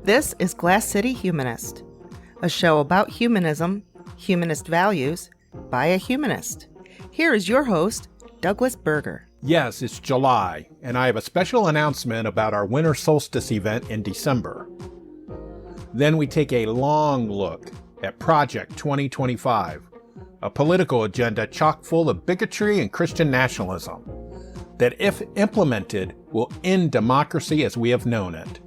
This is Glass City Humanist, a show about humanism, humanist values, by a humanist. Here is your host, Douglas Berger. Yes, it's July, and I have a special announcement about our winter solstice event in December. Then we take a long look at Project 2025, a political agenda chock full of bigotry and Christian nationalism that, if implemented, will end democracy as we have known it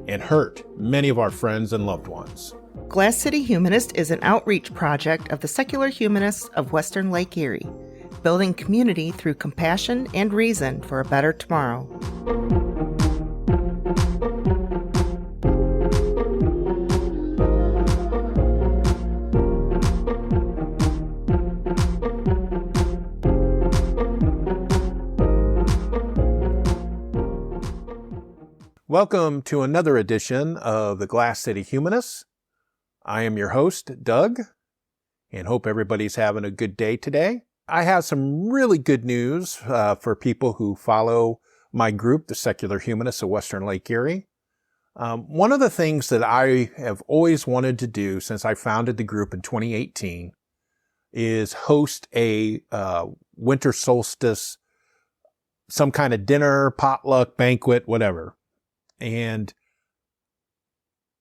and hurt many of our friends and loved ones. Glass City Humanist is an outreach project of the secular humanists of Western Lake Erie, building community through compassion and reason for a better tomorrow. Welcome to another edition of the Glass City Humanists. I am your host, Doug, and hope everybody's having a good day today. I have some really good news for people who follow my group, the Secular Humanists of Western Lake Erie. One of the things that I have always wanted to do since I founded the group in 2018 is host a winter solstice, some kind of dinner, potluck, banquet, whatever. And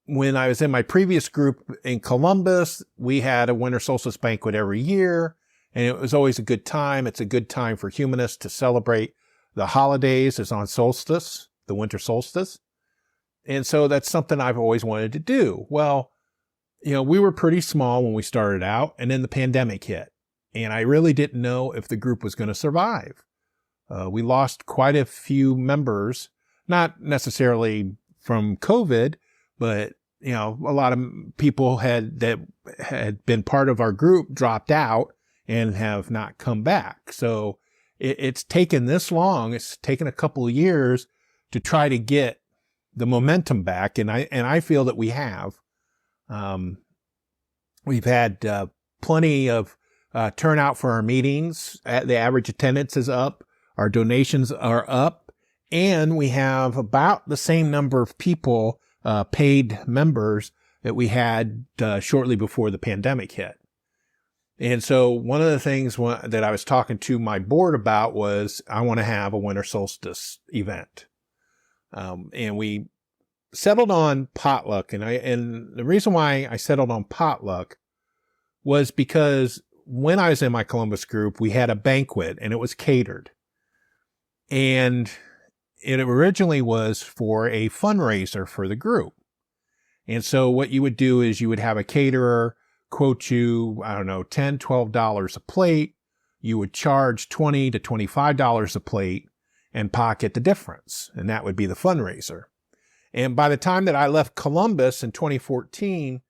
when I was in my previous group in Columbus, we had a winter solstice banquet every year, and it was always a good time. It's a good time for humanists to celebrate the holidays as on solstice, the winter solstice. And so that's something I've always wanted to do. Well, we were pretty small when we started out, and then the pandemic hit, and I really didn't know if the group was going to survive. We lost quite a few members, not necessarily from COVID, but a lot of people that had been part of our group dropped out and have not come back. So it's taken this long. It's taken a couple of years to try to get the momentum back, and I feel that we have. We've had plenty of turnout for our meetings. The average attendance is up. Our donations are up. And we have about the same number of people, paid members, that we had shortly before the pandemic hit. And so one of the things that I was talking to my board about was I want to have a winter solstice event. And we settled on potluck. And the reason why I settled on potluck was because when I was in my Columbus group, we had a banquet and it was catered. And it originally was for a fundraiser for the group. And so what you would do is you would have a caterer quote you, $10, $12 a plate. You would charge $20 to $25 a plate and pocket the difference. And that would be the fundraiser. And by the time that I left Columbus in 2014,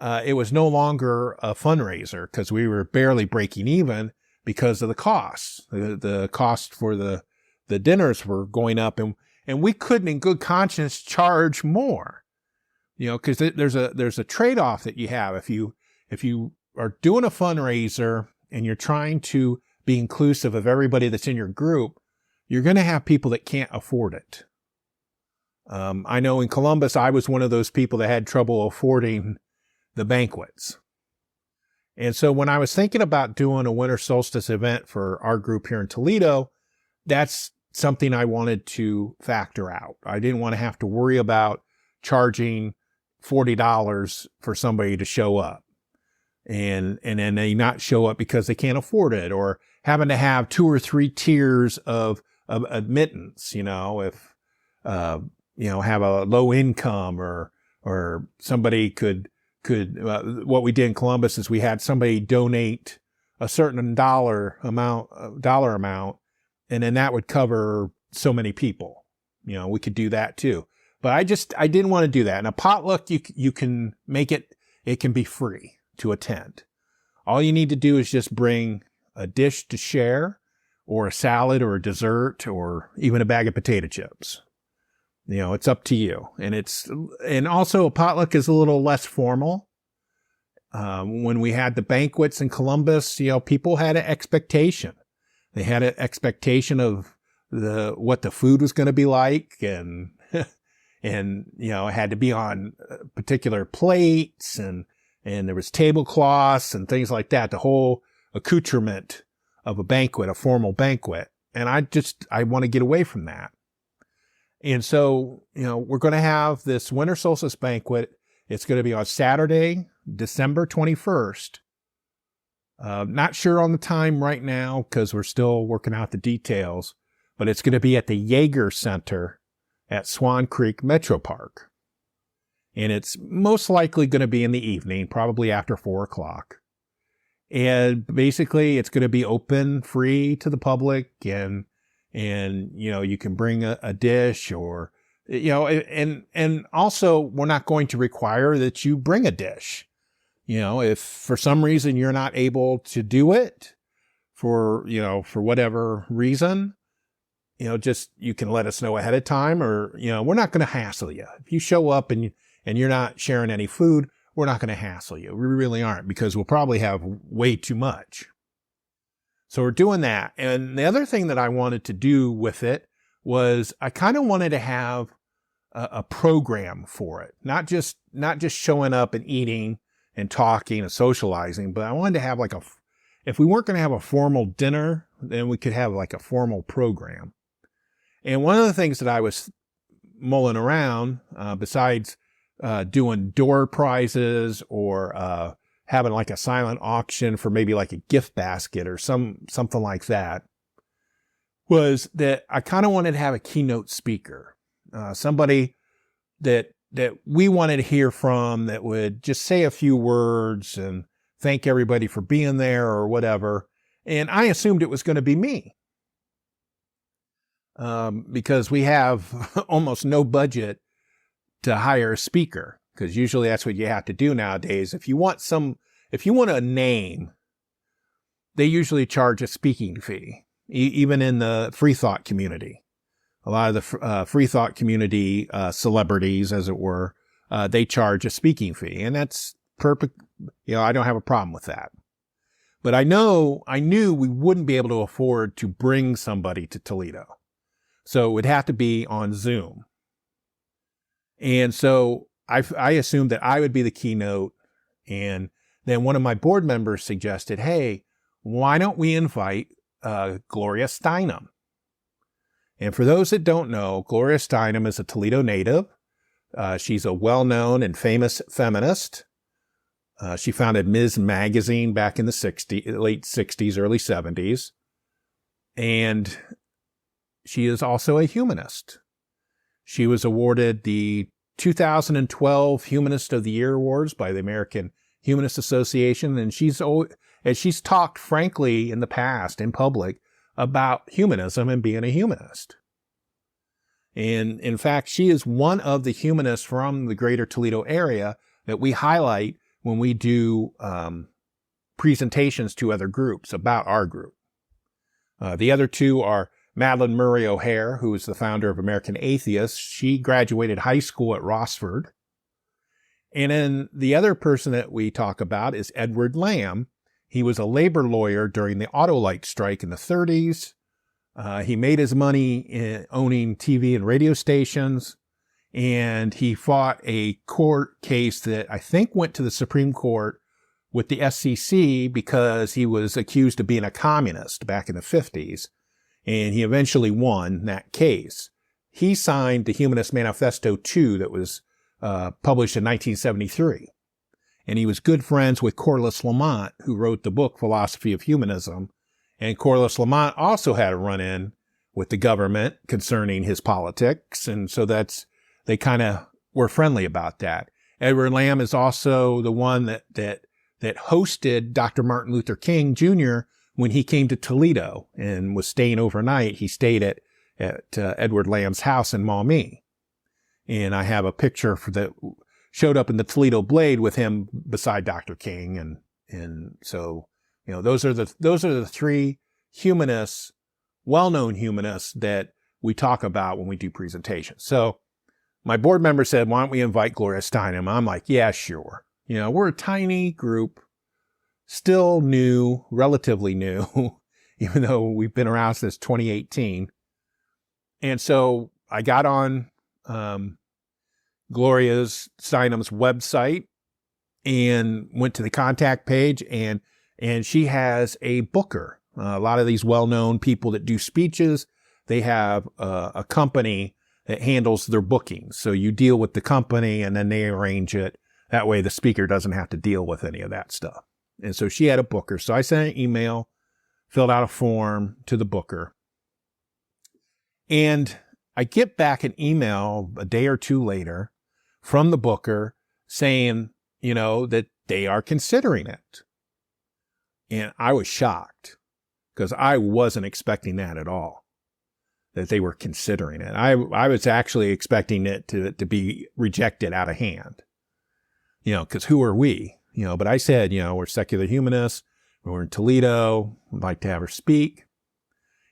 it was no longer a fundraiser because we were barely breaking even because of the costs. The cost for the dinners were going up, and we couldn't in good conscience charge more, because there's a trade-off that you have. If you are doing a fundraiser and you're trying to be inclusive of everybody that's in your group, you're going to have people that can't afford it. I know in Columbus, I was one of those people that had trouble affording the banquets. And so when I was thinking about doing a winter solstice event for our group here in Toledo, that's something I wanted to factor out. I didn't want to have to worry about charging $40 for somebody to show up and then they not show up because they can't afford it, or having to have 2 or 3 tiers of admittance, if, have a low income or somebody could, what we did in Columbus is we had somebody donate a certain dollar amount, and then that would cover so many people. We could do that too. But I didn't want to do that. And a potluck, you can make it can be free to attend. All you need to do is just bring a dish to share, or a salad, or a dessert, or even a bag of potato chips. It's up to you. And also a potluck is a little less formal. When we had the banquets in Columbus, people had an expectation. They had an expectation of what the food was going to be like, and it had to be on particular plates, and there was tablecloths and things like that, the whole accoutrement of a banquet, a formal banquet. And I want to get away from that. And so, we're going to have this winter solstice banquet. It's going to be on Saturday, December 21st. Not sure on the time right now because we're still working out the details, but it's going to be at the Jaeger Center at Swan Creek Metro Park. And it's most likely going to be in the evening, probably after 4:00. And basically it's going to be open, free to the public, and you can bring a dish, or, and also we're not going to require that you bring a dish. If for some reason you're not able to do it for whatever reason, just, you can let us know ahead of time, or, we're not going to hassle you. If you show up and you're not sharing any food, we're not going to hassle you. We really aren't, because we'll probably have way too much. So we're doing that. And the other thing that I wanted to do with it was I kind of wanted to have a program for it, not just showing up and eating and talking and socializing, but I wanted to have if we weren't going to have a formal dinner, then we could have like a formal program. And one of the things that I was mulling around, besides doing door prizes, or having like a silent auction for maybe like a gift basket or something like that, was that I kind of wanted to have a keynote speaker, somebody that we wanted to hear from, that would just say a few words and thank everybody for being there or whatever. And I assumed it was going to be me, because we have almost no budget to hire a speaker, because usually that's what you have to do nowadays. If you want a name, they usually charge a speaking fee, even in the free thought community. A lot of the free thought community celebrities, as it were, they charge a speaking fee, and that's perfect. I don't have a problem with that. But I knew we wouldn't be able to afford to bring somebody to Toledo, so it would have to be on Zoom. And so I assumed that I would be the keynote, and then one of my board members suggested, hey, why don't we invite Gloria Steinem? And for those that don't know, Gloria Steinem is a Toledo native. She's a well-known and famous feminist. She founded Ms. Magazine back in the late 60s, early 70s. And she is also a humanist. She was awarded the 2012 Humanist of the Year Awards by the American Humanist Association. And she's talked frankly in the past in public about humanism and being a humanist. And in fact, she is one of the humanists from the greater Toledo area that we highlight when we do presentations to other groups about our group. The other two are Madeline Murray O'Hare, who is the founder of American Atheists. She graduated high school at Rossford. And then the other person that we talk about is Edward Lamb. He was a labor lawyer during the Autolite strike in the 30s. He made his money owning TV and radio stations, and he fought a court case that I think went to the Supreme Court with the SEC because he was accused of being a communist back in the 50s, and he eventually won that case. He signed the Humanist Manifesto 2 that was published in 1973. And he was good friends with Corliss Lamont, who wrote the book Philosophy of Humanism. And Corliss Lamont also had a run-in with the government concerning his politics. And so they kind of were friendly about that. Edward Lamb is also the one that hosted Dr. Martin Luther King Jr. when he came to Toledo and was staying overnight. He stayed at Edward Lamb's house in Maumee. And I have a picture that showed up in the Toledo Blade with him beside Dr. King. And so, those are the three humanists, well-known humanists that we talk about when we do presentations. So my board member said, why don't we invite Gloria Steinem? I'm like, yeah, sure. We're a tiny group, still new, relatively new, even though we've been around since 2018. And so I got on Gloria Steinem's website and went to the contact page, and she has a booker. A lot of these well-known people that do speeches, they have a company that handles their bookings. So you deal with the company and then they arrange it. That way the speaker doesn't have to deal with any of that stuff. And so she had a booker. So I sent an email, filled out a form to the booker. And I get back an email a day or two later from the booker saying, that they are considering it. And I was shocked because I wasn't expecting that at all, that they were considering it. I was actually expecting it to be rejected out of hand, because who are we? But I said, we're secular humanists. We're in Toledo. We'd like to have her speak.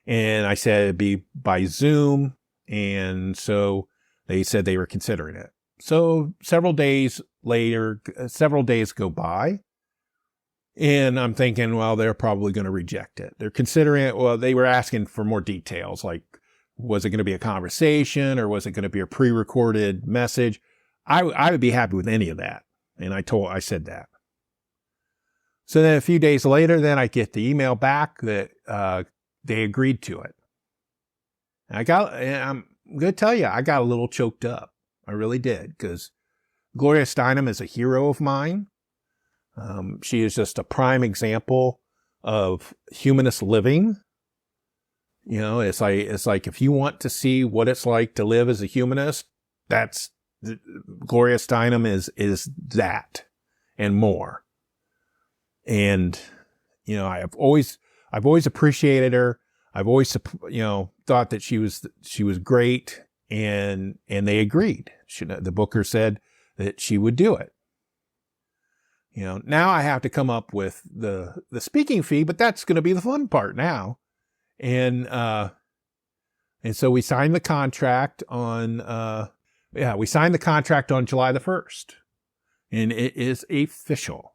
And I said it'd be by Zoom. And so they said they were considering it. So several days go by. And I'm thinking, well, they're probably going to reject it. They're considering it. Well, they were asking for more details. Like, was it going to be a conversation or was it going to be a pre-recorded message? I would be happy with any of that. And I said that. So then a few days later, then I get the email back that they agreed to it. And I'm going to tell you, I got a little choked up. I really did, because Gloria Steinem is a hero of mine. She is just a prime example of humanist living. It's like if you want to see what it's like to live as a humanist, Gloria Steinem is that and more. And, I've always appreciated her. I've always, thought that she was great, and they agreed. The booker said that she would do it. Now I have to come up with the speaking fee, but that's going to be the fun part now. And so we signed the contract on July the 1st, and it is official.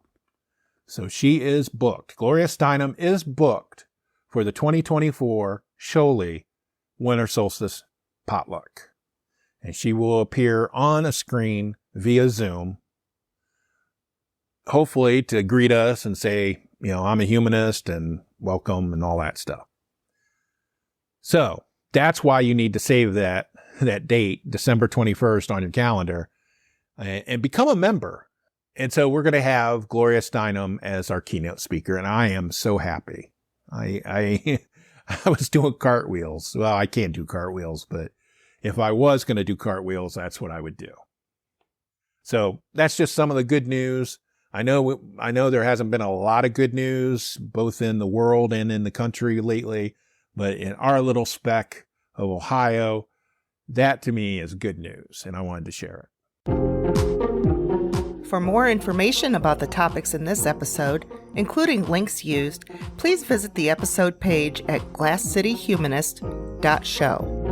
So she is booked. Gloria Steinem is booked for the 2024 Sholey Winter Solstice Potluck. And she will appear on a screen via Zoom, hopefully to greet us and say, I'm a humanist and welcome and all that stuff. So that's why you need to save that date, December 21st, on your calendar and become a member. And so we're going to have Gloria Steinem as our keynote speaker, and I am so happy. I was doing cartwheels. Well, I can't do cartwheels, but if I was going to do cartwheels, that's what I would do. So that's just some of the good news. I know there hasn't been a lot of good news, both in the world and in the country lately, but in our little speck of Ohio, that to me is good news, and I wanted to share it. For more information about the topics in this episode, including links used, please visit the episode page at glasscityhumanist.show.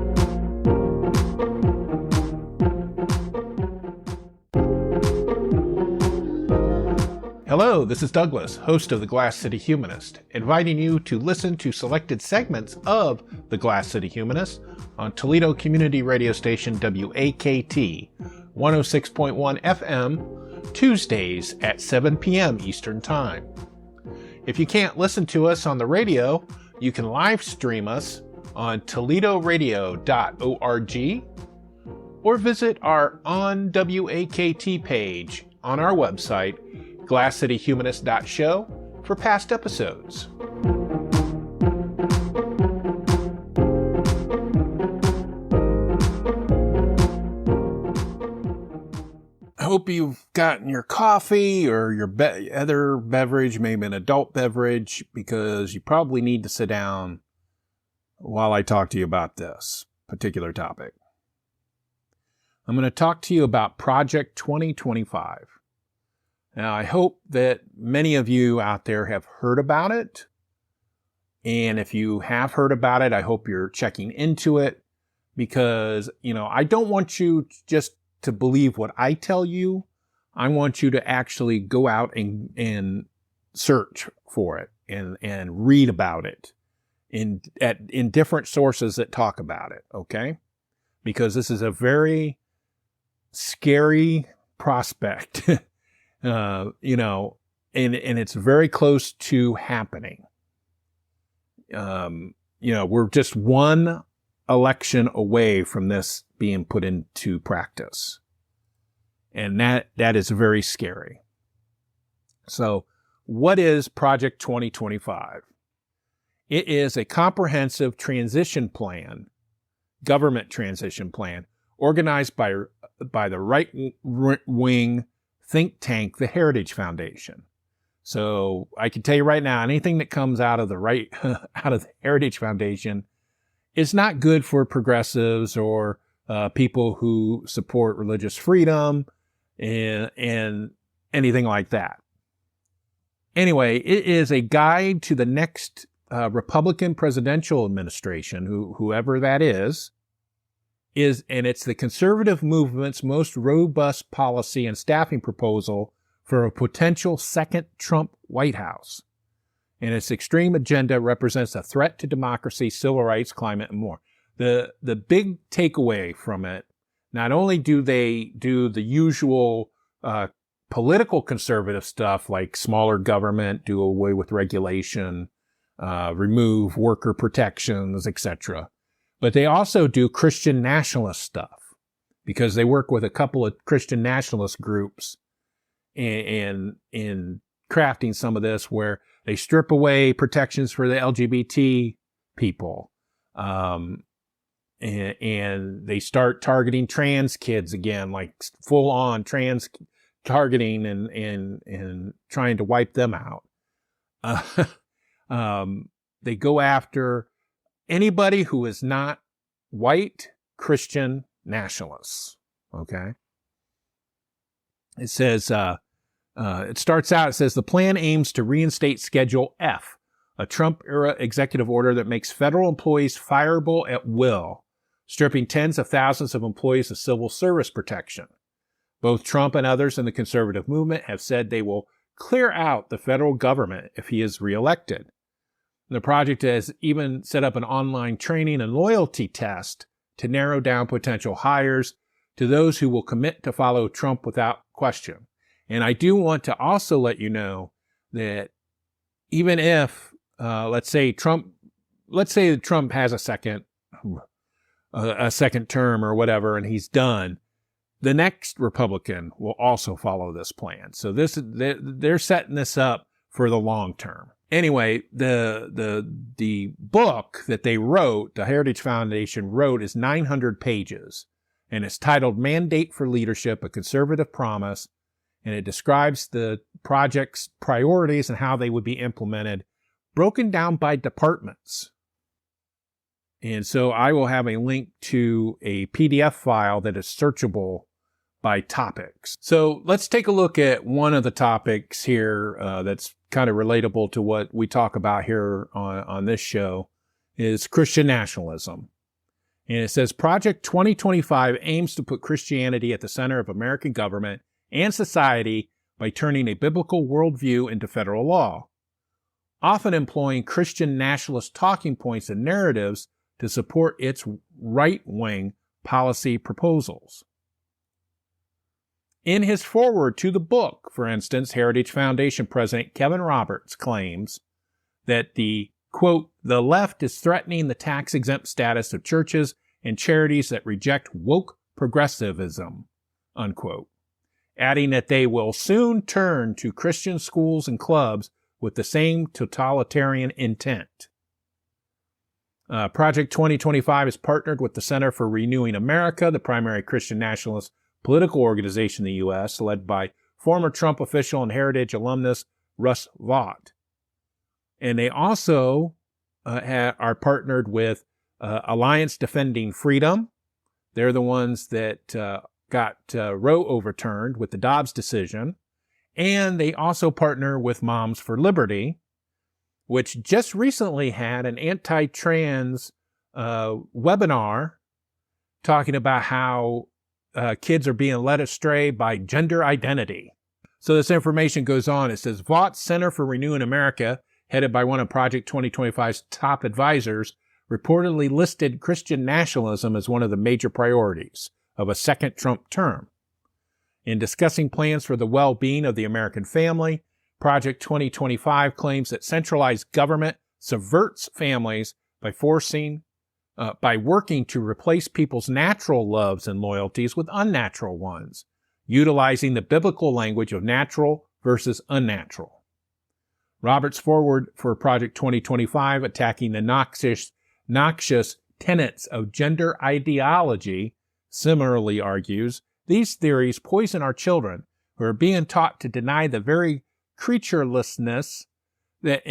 Hello, this is Douglas, host of the Glass City Humanist, inviting you to listen to selected segments of the Glass City Humanist on Toledo community radio station WAKT 106.1 FM, Tuesdays at 7 p.m. Eastern Time. If you can't listen to us on the radio, you can live stream us on toledoradio.org or visit our On WAKT page on our website, glasscityhumanist.show, for past episodes. I hope you've gotten your coffee or your other beverage, maybe an adult beverage, because you probably need to sit down while I talk to you about this particular topic. I'm going to talk to you about Project 2025. Now, I hope that many of you out there have heard about it. And if you have heard about it, I hope you're checking into it, because, I don't want you just to believe what I tell you. I want you to actually go out and search for it and read about it in different sources that talk about it. Okay. Because this is a very scary prospect, you know, and it's very close to happening. You know, we're just one election away from this being put into practice. And that is very scary. So what is Project 2025? It is a comprehensive transition plan, government transition plan, organized by the right-wing think tank, the Heritage Foundation. So I can tell you right now, anything that comes out of the out of the Heritage Foundation is not good for progressives or people who support religious freedom and anything like that. Anyway, it is a guide to the next Republican presidential administration, whoever that is, and it's the conservative movement's most robust policy and staffing proposal for a potential second Trump White House. And its extreme agenda represents a threat to democracy, civil rights, climate, and more. The big takeaway from it, not only do they do the usual political conservative stuff like smaller government, do away with regulation, remove worker protections, etc., but they also do Christian nationalist stuff because they work with a couple of Christian nationalist groups in crafting some of this, where they strip away protections for the LGBT people, and they start targeting trans kids again, like full on trans targeting and trying to wipe them out. They go after anybody who is not white Christian nationalists. Okay. It says, it starts out, it says, the plan aims to reinstate Schedule F, a Trump-era executive order that makes federal employees fireable at will, stripping tens of thousands of employees of civil service protection. Both Trump and others in the conservative movement have said they will clear out the federal government if he is reelected. The project has even set up an online training and loyalty test to narrow down potential hires to those who will commit to follow Trump without question. And I do want to also let you know that even if, let's say Trump has a second term or whatever, and he's done, the next Republican will also follow this plan. So they're setting this up for the long term. Anyway, the book that they wrote, the Heritage Foundation wrote, is 900 pages, and it's titled Mandate for Leadership, A Conservative Promise, and it describes the project's priorities and how they would be implemented, broken down by departments. And so I will have a link to a PDF file that is searchable by topics. So let's take a look at one of the topics here that's kind of relatable to what we talk about here on this show, is Christian nationalism. And it says, Project 2025 aims to put Christianity at the center of American government and society by turning a biblical worldview into federal law, often employing Christian nationalist talking points and narratives to support its right-wing policy proposals. In his foreword to the book, for instance, Heritage Foundation President Kevin Roberts claims that the, quote, the left is threatening the tax-exempt status of churches and charities that reject woke progressivism, unquote, adding that they will soon turn to Christian schools and clubs with the same totalitarian intent. Project 2025 is partnered with the Center for Renewing America, the primary Christian nationalist political organization in the U.S., led by former Trump official and Heritage alumnus Russ Vought. And they also are partnered with Alliance Defending Freedom. They're the ones that got Roe overturned with the Dobbs decision. And they also partner with Moms for Liberty, which just recently had an anti-trans webinar talking about how kids are being led astray by gender identity. So this information goes on. It says, Vaught's Center for Renewing America, headed by one of Project 2025's top advisors, reportedly listed Christian nationalism as one of the major priorities of a second Trump term. In discussing plans for the well-being of the American family, Project 2025 claims that centralized government subverts families by working to replace people's natural loves and loyalties with unnatural ones, utilizing the biblical language of natural versus unnatural. Roberts' foreword for Project 2025, attacking the noxious tenets of gender ideology, similarly argues, these theories poison our children, who are being taught to deny the very creaturelessness that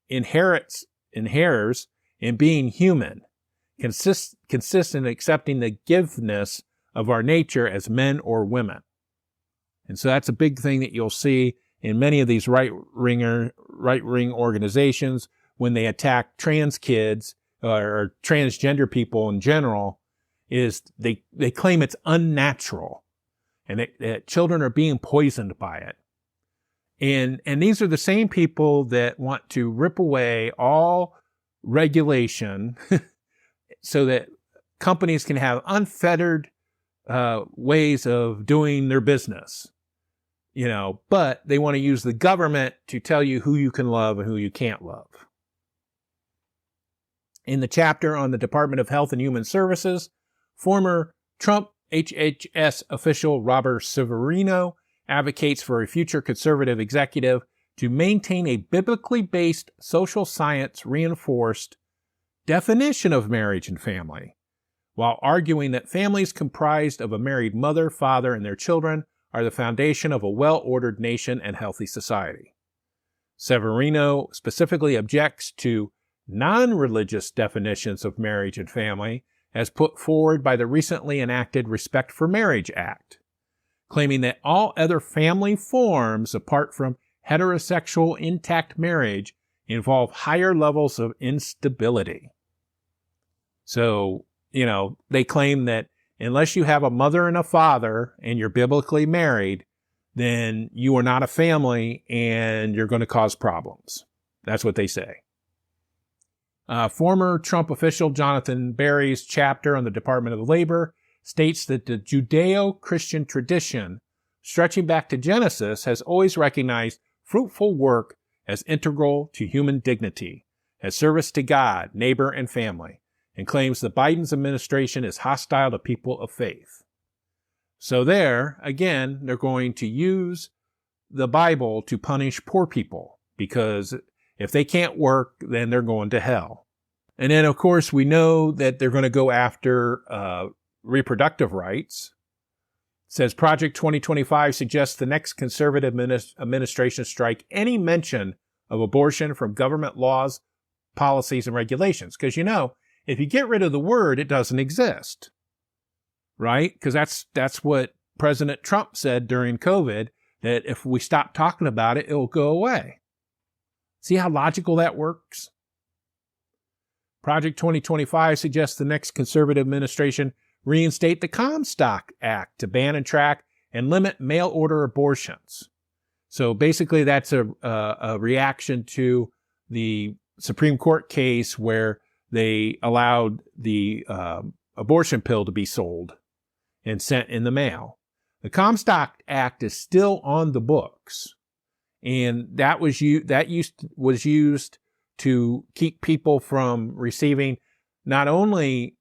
inheres in being human, consists in accepting the giveness of our nature as men or women. And so that's a big thing that you'll see in many of these right-wing organizations when they attack trans kids or transgender people in general, is they claim it's unnatural and that children are being poisoned by it. And these are the same people that want to rip away all regulation so that companies can have unfettered ways of doing their business. But they want to use the government to tell you who you can love and who you can't love. In the chapter on the Department of Health and Human Services, former Trump HHS official Robert Severino advocates for a future conservative executive to maintain a biblically based, social science reinforced definition of marriage and family, while arguing that families comprised of a married mother, father, and their children are the foundation of a well-ordered nation and healthy society. Severino specifically objects to non-religious definitions of marriage and family as put forward by the recently enacted Respect for Marriage Act, claiming that all other family forms apart from heterosexual intact marriage involve higher levels of instability. So, they claim that unless you have a mother and a father and you're biblically married, then you are not a family and you're going to cause problems. That's what they say. Former Trump official Jonathan Berry's chapter on the Department of Labor states that the Judeo-Christian tradition, stretching back to Genesis, has always recognized fruitful work as integral to human dignity, as service to God, neighbor, and family, and claims the Biden's administration is hostile to people of faith. So there, again, they're going to use the Bible to punish poor people, because if they can't work, then they're going to hell. And then, of course, we know that they're going to go after reproductive rights. It says Project 2025 suggests the next conservative administration strike any mention of abortion from government laws, policies, and regulations. Because, if you get rid of the word, it doesn't exist. Right? Because that's what President Trump said during COVID, that if we stop talking about it, it'll go away. See how logical that works? Project 2025 suggests the next conservative administration reinstate the Comstock Act to ban and track and limit mail-order abortions. So basically that's a reaction to the Supreme Court case where they allowed the abortion pill to be sold and sent in the mail. The Comstock Act is still on the books, and that was used to keep people from receiving not only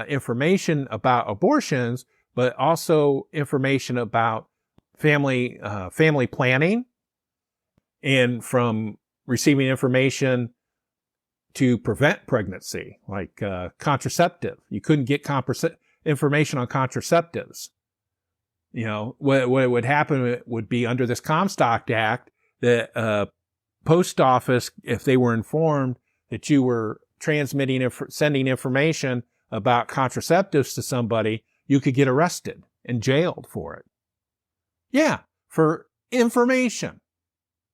information about abortions, but also information about family planning, and from receiving information to prevent pregnancy, like contraceptive. You couldn't get information on contraceptives. What would happen would be under this Comstock Act that post office, if they were informed that you were sending information about contraceptives to somebody, you could get arrested and jailed for it. Yeah, for information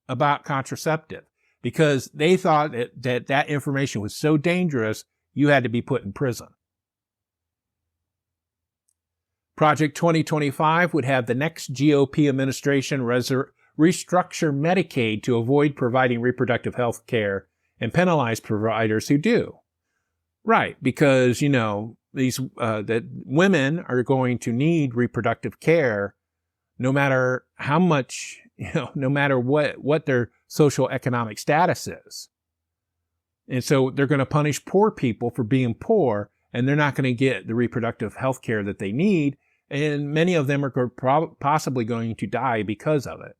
about contraceptive, because they thought that information was so dangerous, you had to be put in prison. Project 2025 would have the next GOP administration restructure Medicaid to avoid providing reproductive health care and penalize providers who do. Right, because, that women are going to need reproductive care no matter how much, no matter what their social economic status is. And so they're going to punish poor people for being poor, and they're not going to get the reproductive health care that they need. And many of them are possibly going to die because of it.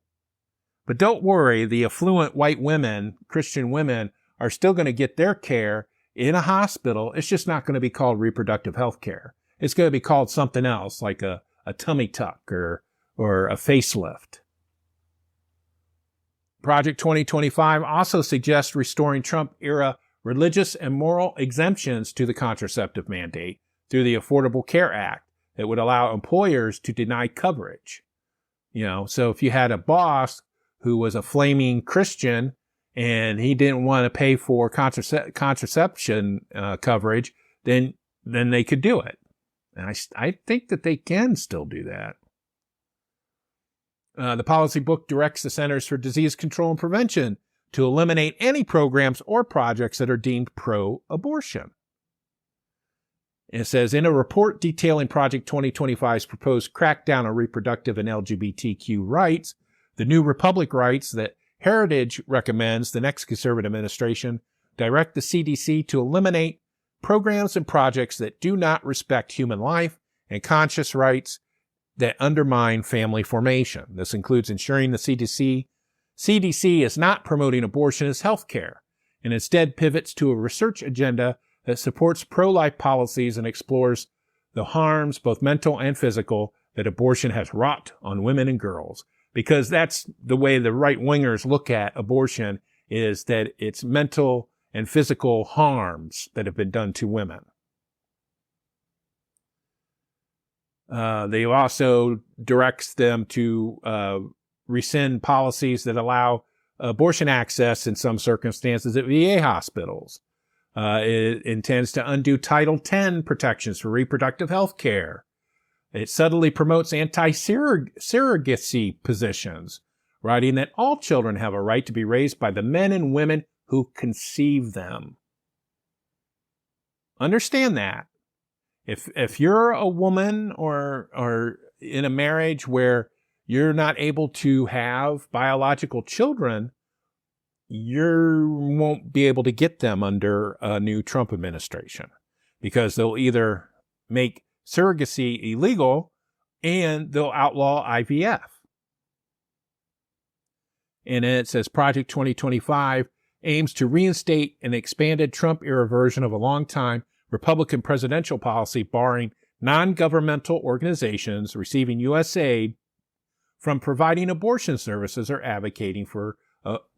But don't worry, the affluent white women, Christian women, are still going to get their care in a hospital. It's just not going to be called reproductive health care. It's going to be called something else, like a tummy tuck or a facelift. Project 2025 also suggests restoring Trump-era religious and moral exemptions to the contraceptive mandate through the Affordable Care Act that would allow employers to deny coverage. So if you had a boss who was a flaming Christian and he didn't want to pay for contraception coverage, then they could do it. And I think that they can still do that. The policy book directs the Centers for Disease Control and Prevention to eliminate any programs or projects that are deemed pro-abortion. It says, in a report detailing Project 2025's proposed crackdown on reproductive and LGBTQ rights, the New Republic writes that Heritage recommends the next conservative administration direct the CDC to eliminate programs and projects that do not respect human life and conscious rights that undermine family formation. This includes ensuring the CDC is not promoting abortion as health care, and instead pivots to a research agenda that supports pro-life policies and explores the harms, both mental and physical, that abortion has wrought on women and girls. Because that's the way the right-wingers look at abortion, is that it's mental and physical harms that have been done to women. They also directs them to rescind policies that allow abortion access in some circumstances at VA hospitals. It intends to undo Title X protections for reproductive health care. It subtly promotes anti-surrogacy positions, writing that all children have a right to be raised by the men and women who conceive them. Understand that. If you're a woman or in a marriage where you're not able to have biological children, you won't be able to get them under a new Trump administration, because they'll either make surrogacy illegal and they'll outlaw IVF. And it says Project 2025 aims to reinstate an expanded Trump-era version of a long-time Republican presidential policy barring non-governmental organizations receiving U.S. aid from providing abortion services or advocating for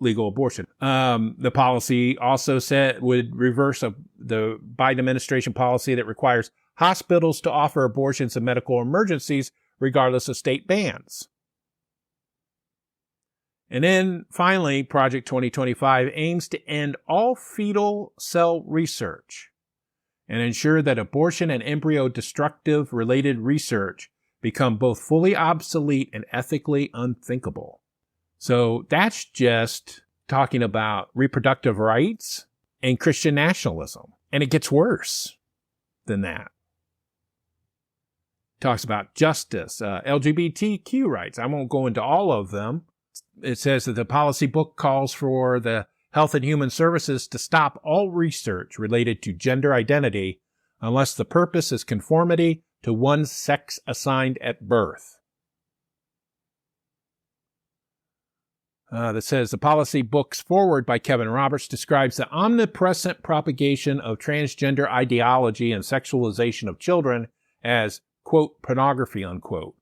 legal abortion. The policy also said would reverse the Biden administration policy that requires hospitals to offer abortions in medical emergencies regardless of state bans. And then finally, Project 2025 aims to end all fetal cell research and ensure that abortion and embryo destructive related research become both fully obsolete and ethically unthinkable. So that's just talking about reproductive rights and Christian nationalism. And it gets worse than that. Talks about justice, LGBTQ rights. I won't go into all of them. It says that the policy book calls for the Health and Human Services to stop all research related to gender identity unless the purpose is conformity to one's sex assigned at birth. That says the policy book's foreword by Kevin Roberts describes the omnipresent propagation of transgender ideology and sexualization of children as, quote, pornography, unquote,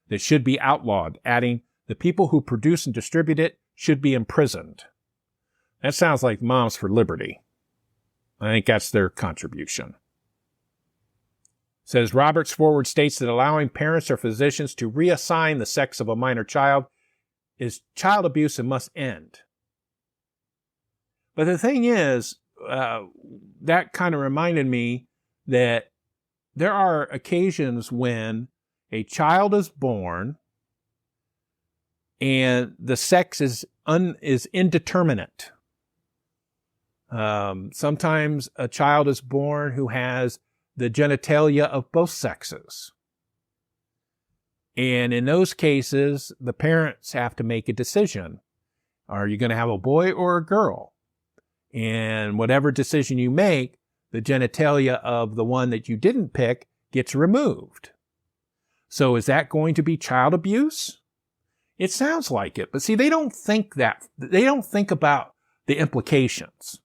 that should be outlawed, adding, the people who produce and distribute it should be imprisoned. That sounds like Moms for Liberty. I think that's their contribution. It says Roberts' forward states that allowing parents or physicians to reassign the sex of a minor child is child abuse and must end. But the thing is, that kind of reminded me that there are occasions when a child is born and the sex is indeterminate. Sometimes a child is born who has the genitalia of both sexes. And in those cases, the parents have to make a decision. Are you going to have a boy or a girl? And whatever decision you make, the genitalia of the one that you didn't pick gets removed. So is that going to be child abuse? It sounds like it, but see, they don't think that. They don't think about the implications.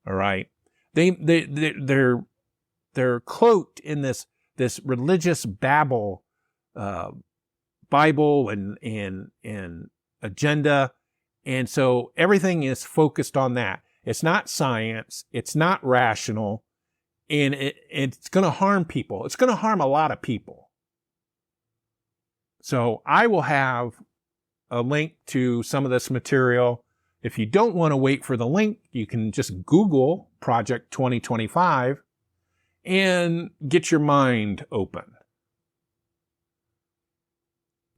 All right, they're cloaked in this religious babble, Bible and agenda, and so everything is focused on that. It's not science. It's not rational, and it's going to harm people. It's going to harm a lot of people. So I will have a link to some of this material. If you don't want to wait for the link, you can just Google Project 2025 and get your mind open.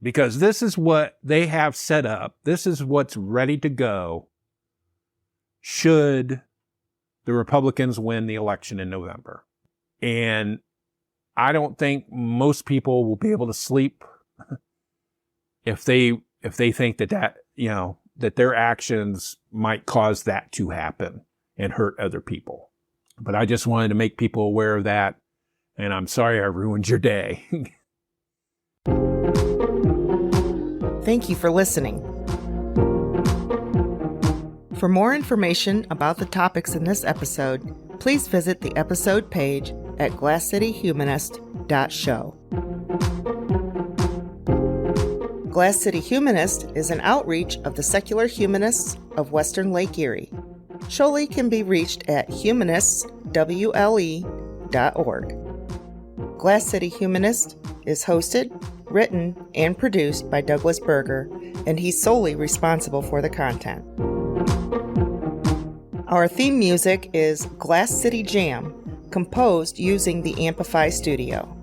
Because this is what they have set up. This is what's ready to go should the Republicans win the election in November. And I don't think most people will be able to sleep if they think that that their actions might cause that to happen and hurt other people. But I just wanted to make people aware of that, and I'm sorry I ruined your day. Thank you for listening. For more information about the topics in this episode, please visit the episode page at glasscityhumanist.show. Glass City Humanist is an outreach of the Secular Humanists of Western Lake Erie. Sholi can be reached at humanistswle.org. Glass City Humanist is hosted, written, and produced by Douglas Berger, and he's solely responsible for the content. Our theme music is Glass City Jam, composed using the Amplify Studio.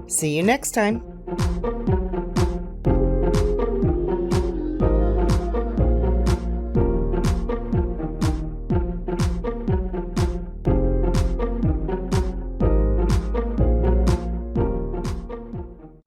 See you next time.